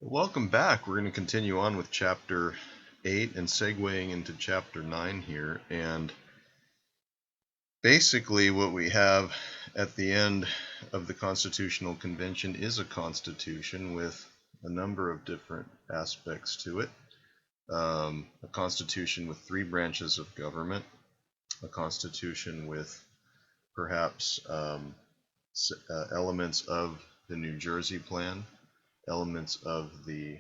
Welcome back. We're going to continue on with Chapter 8 and segueing into Chapter 9 here. And basically, what we have at the end of the Constitutional Convention is a constitution with a number of different aspects to it. A constitution with three branches of government, a constitution with perhaps elements of the New Jersey Plan, elements of the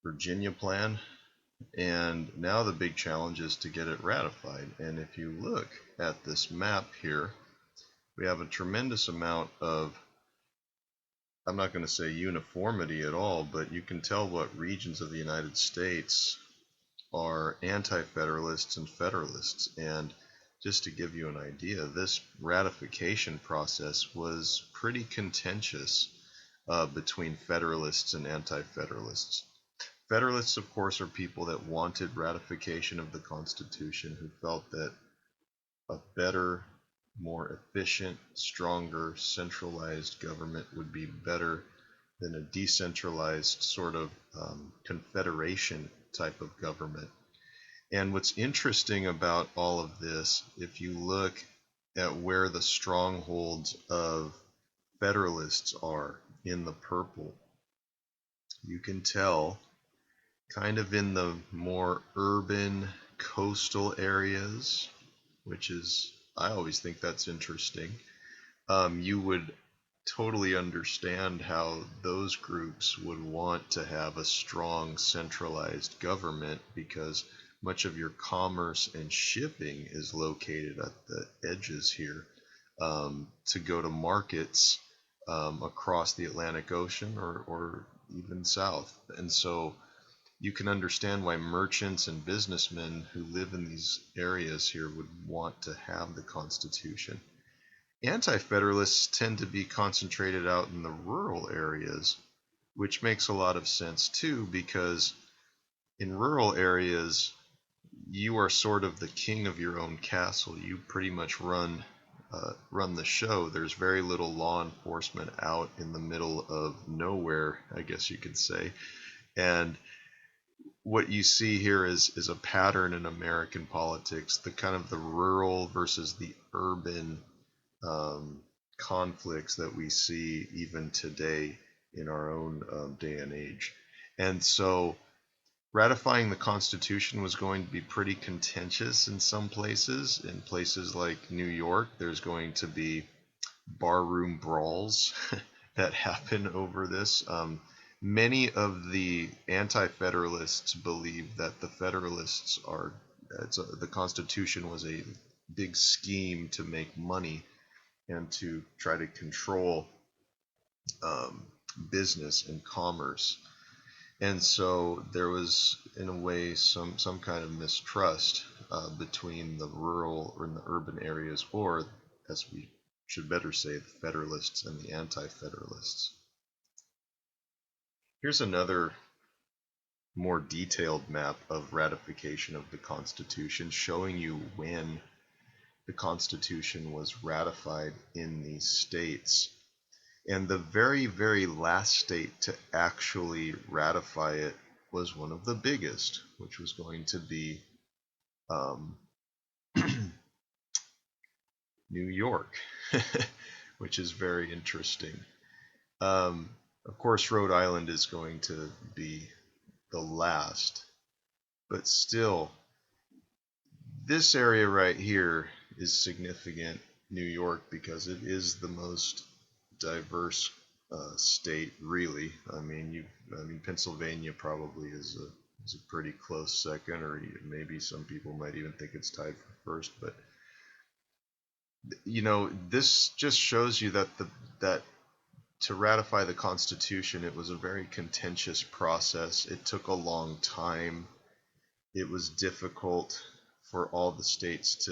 Virginia Plan, and now the big challenge is to get it ratified. And if you look at this map here, we have a tremendous amount of, I'm not going to say uniformity at all, but you can tell what regions of the United States are anti-federalists and federalists. And just to give you an idea, this ratification process was pretty contentious between federalists and anti-federalists. Federalists, of course, are people that wanted ratification of the Constitution, who felt that a better, more efficient, stronger, centralized government would be better than a decentralized sort of confederation type of government. And what's interesting about all of this, if you look at where the strongholds of federalists are in the purple, you can tell kind of in the more urban coastal areas, which is, I always think that's interesting. You would totally understand how those groups would want to have a strong centralized government, because much of your commerce and shipping is located at the edges here, to go to markets across the Atlantic Ocean or even south. And so you can understand why merchants and businessmen who live in these areas here would want to have the Constitution. Anti-federalists tend to be concentrated out in the rural areas, which makes a lot of sense too, because in rural areas, you are sort of the king of your own castle. You pretty much run the show. There's very little law enforcement out in the middle of nowhere, I guess you could say. And what you see here is a pattern in American politics, the kind of the rural versus the urban conflicts that we see even today in our own day and age. And so ratifying the Constitution was going to be pretty contentious in some places. In places like New York, there's going to be barroom brawls that happen over this. Many of the anti-federalists believe that the federalists the Constitution was a big scheme to make money and to try to control business and commerce. And so there was, in a way, some kind of mistrust between the rural or in the urban areas, or as we should better say, the Federalists and the Anti-Federalists. Here's another more detailed map of ratification of the Constitution, showing you when the Constitution was ratified in these states. And the very, very last state to actually ratify it was one of the biggest, which was going to be New York, which is very interesting. Of course, Rhode Island is going to be the last, but still, this area right here is significant, New York, because it is the most diverse state, really. I mean, Pennsylvania probably is a pretty close second, or maybe some people might even think it's tied for first. But this just shows you that that to ratify the Constitution, it was a very contentious process. It took a long time. It was difficult for all the states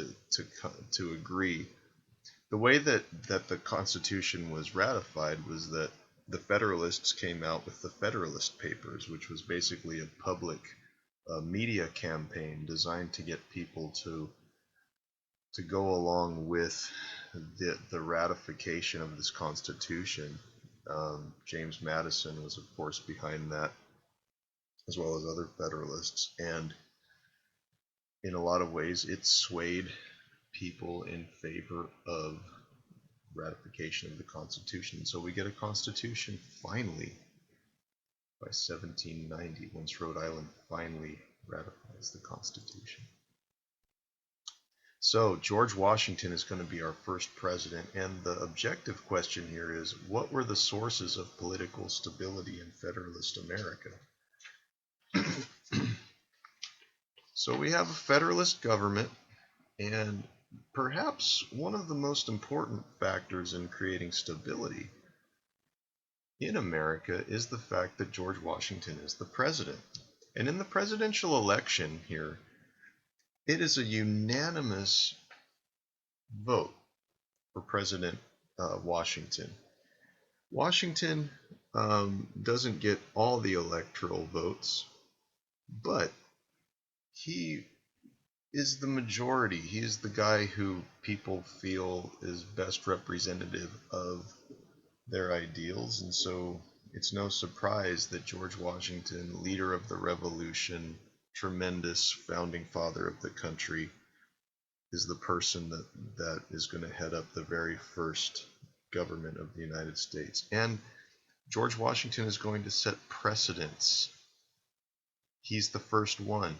to agree. The way that the Constitution was ratified was that the Federalists came out with the Federalist Papers, which was basically a public media campaign designed to get people to go along with the ratification of this Constitution. James Madison was, of course, behind that, as well as other Federalists. And in a lot of ways, it swayed people in favor of ratification of the Constitution. So we get a Constitution finally by 1790, once Rhode Island finally ratifies the Constitution. So George Washington is going to be our first president, and the objective question here is, what were the sources of political stability in Federalist America? So we have a Federalist government, and perhaps one of the most important factors in creating stability in America is the fact that George Washington is the president. And in the presidential election here, it is a unanimous vote for President Washington. Washington doesn't get all the electoral votes, but he is the majority. He is the guy who people feel is best representative of their ideals, and so it's no surprise that George Washington, leader of the Revolution, tremendous founding father of the country, is the person that is going to head up the very first government of the United States. And George Washington is going to set precedents. He's the first one,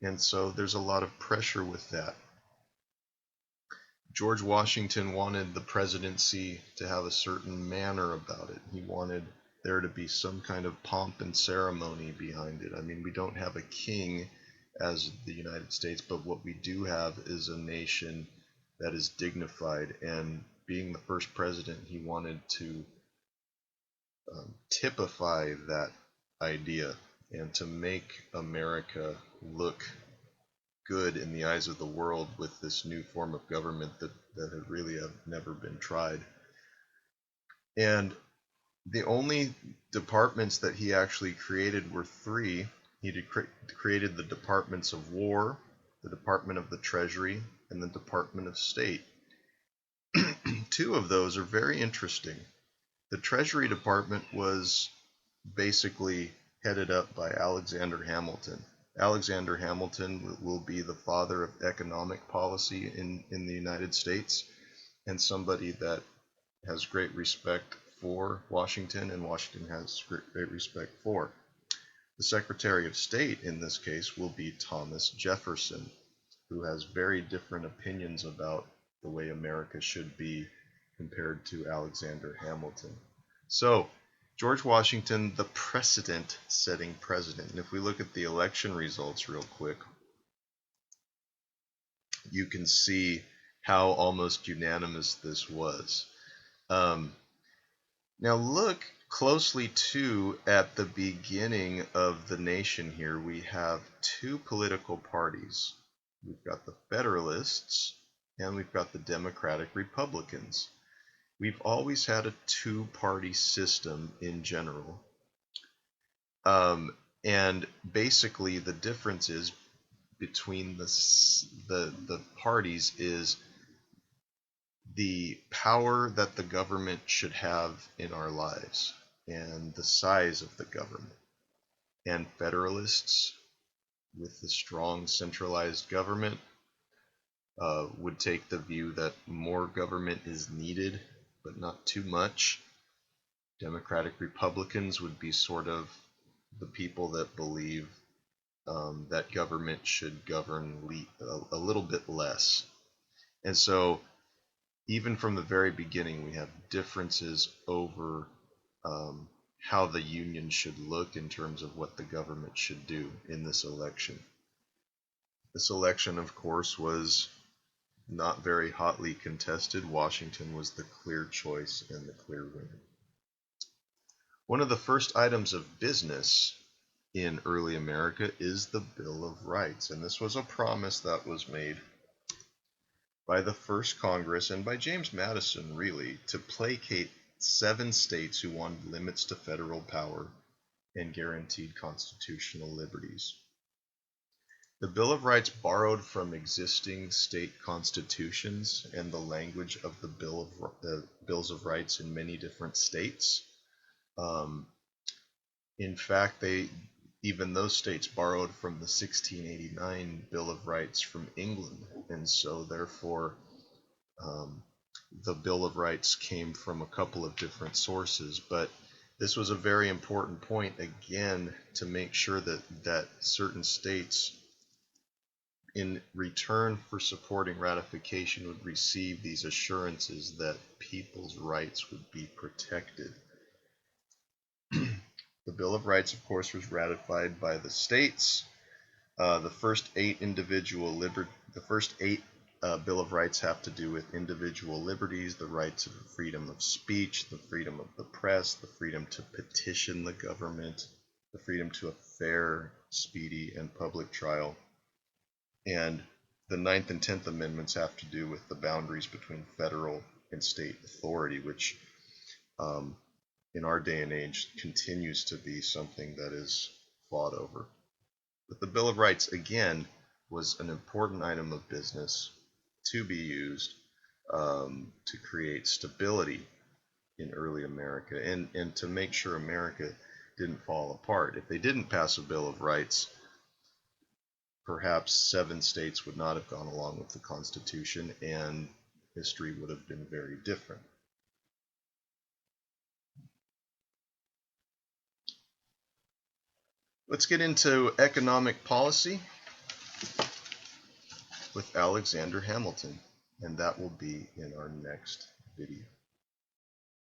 and so there's a lot of pressure with that. George Washington wanted the presidency to have a certain manner about it. He wanted there to be some kind of pomp and ceremony behind it. I mean, we don't have a king as the United States, but what we do have is a nation that is dignified, and being the first president, he wanted to typify that idea and to make America look good in the eyes of the world with this new form of government that had really have never been tried. And the only departments that he actually created were three. He created the Departments of War, the Department of the Treasury, and the Department of State. Two of those are very interesting. The Treasury Department was basically headed up by Alexander Hamilton. Alexander Hamilton will be the father of economic policy in the United States, and somebody that has great respect for Washington, and Washington has great respect for. The Secretary of State in this case will be Thomas Jefferson, who has very different opinions about the way America should be compared to Alexander Hamilton. So George Washington, the precedent-setting president. And if we look at the election results real quick, you can see how almost unanimous this was. Now look closely too at the beginning of the nation here. We have two political parties. We've got the Federalists and we've got the Democratic Republicans. We've always had a two-party system in general. And basically the difference is between the parties is the power that the government should have in our lives and the size of the government. And Federalists, with the strong centralized government, would take the view that more government is needed, but not too much. Democratic Republicans would be sort of the people that believe that government should govern a little bit less. And so even from the very beginning, we have differences over how the union should look in terms of what the government should do in this election. This election, of course, was not very hotly contested. Washington was the clear choice and the clear winner. One of the first items of business in early America is the Bill of Rights, and this was a promise that was made by the first Congress and by James Madison, really, to placate 7 states who wanted limits to federal power and guaranteed constitutional liberties. The Bill of Rights borrowed from existing state constitutions and the language of the Bills of Rights in many different states. In fact, even those states borrowed from the 1689 Bill of Rights from England, and so therefore the Bill of Rights came from a couple of different sources. But this was a very important point, again, to make sure that certain states, in return for supporting ratification, would receive these assurances that people's rights would be protected. The Bill of Rights, of course, was ratified by the states. The first eight Bill of Rights have to do with individual liberties, the rights of freedom of speech, the freedom of the press, the freedom to petition the government, the freedom to a fair, speedy, and public trial. And the 9th and 10th Amendments have to do with the boundaries between federal and state authority, which in our day and age continues to be something that is fought over. But the Bill of Rights, again, was an important item of business to be used to create stability in early America and to make sure America didn't fall apart. If they didn't pass a Bill of Rights, perhaps 7 states would not have gone along with the Constitution, and history would have been very different. Let's get into economic policy with Alexander Hamilton, and that will be in our next video.